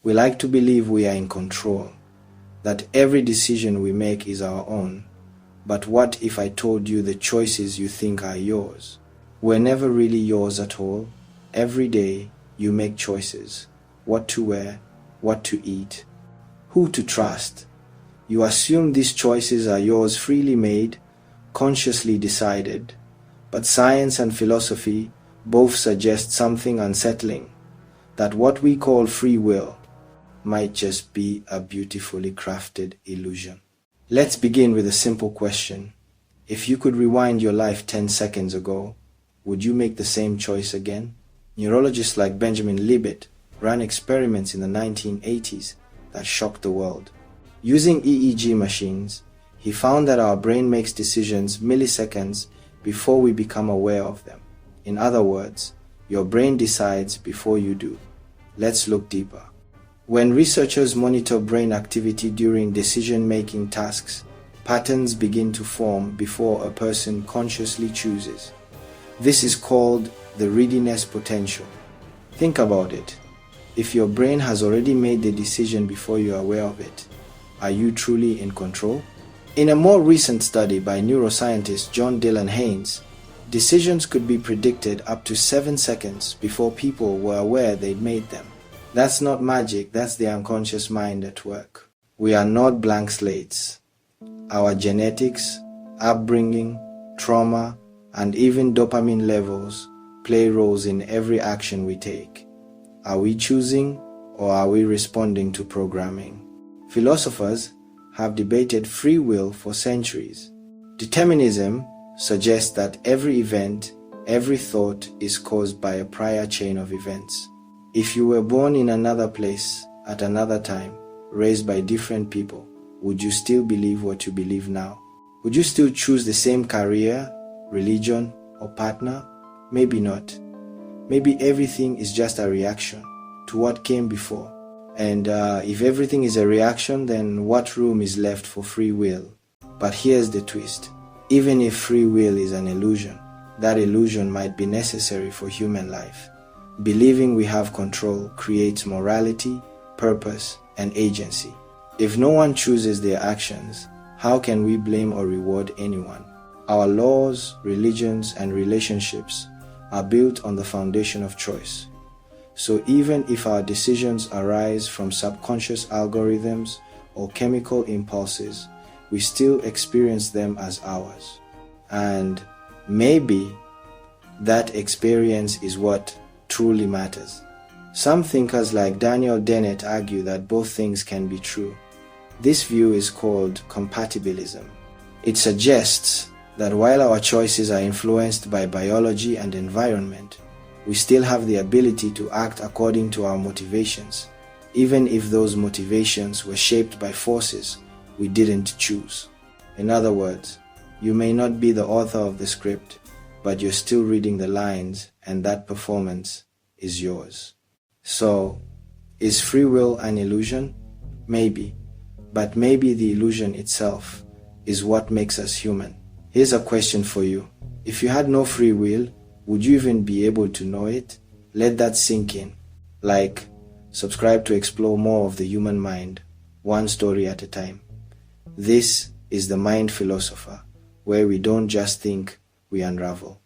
We like to believe we are in control, that every decision we make is our own. But what if I told you the choices you think are yours were never really yours at all? Every day you make choices: what to wear, what to eat, who to trust. You assume these choices are yours, freely made, consciously decided. But science and philosophy both suggest something unsettling, that what we call free will might just be a beautifully crafted illusion. Let's begin with a simple question. If you could rewind your life 10 seconds ago, would you make the same choice again? Neurologists like Benjamin Libet ran experiments in the 1980s that shocked the world. Using EEG machines, he found that our brain makes decisions milliseconds before we become aware of them. In other words, your brain decides before you do. Let's look deeper. When researchers monitor brain activity during decision-making tasks, patterns begin to form before a person consciously chooses. This is called the readiness potential. Think about it. If your brain has already made the decision before you are aware of it, are you truly in control? In a more recent study by neuroscientist John Dylan Haynes, decisions could be predicted up to 7 seconds before people were aware they'd made them. That's not magic, that's the unconscious mind at work. We are not blank slates. Our genetics, upbringing, trauma, and even dopamine levels play roles in every action we take. Are we choosing, or are we responding to programming? Philosophers have debated free will for centuries. Determinism suggests that every event, every thought is caused by a prior chain of events. If you were born in another place, at another time, raised by different people, would you still believe what you believe now? Would you still choose the same career, religion, or partner? Maybe not. Maybe everything is just a reaction to what came before. And if everything is a reaction, then what room is left for free will? But here's the twist. Even if free will is an illusion, that illusion might be necessary for human life. Believing we have control creates morality, purpose, and agency. If no one chooses their actions, how can we blame or reward anyone? Our laws, religions, and relationships are built on the foundation of choice. So even if our decisions arise from subconscious algorithms or chemical impulses, we still experience them as ours. And maybe that experience is what truly matters. Some thinkers like Daniel Dennett argue that both things can be true. This view is called compatibilism. It suggests that while our choices are influenced by biology and environment, we still have the ability to act according to our motivations, even if those motivations were shaped by forces we didn't choose. In other words, you may not be the author of the script, but you're still reading the lines, and that performance is yours. So, is free will an illusion? Maybe. But maybe the illusion itself is what makes us human. Here's a question for you. If you had no free will, would you even be able to know it? Let that sink in. Like, subscribe to explore more of the human mind, one story at a time. This is the Mind Philosopher, where we don't just think, we unravel.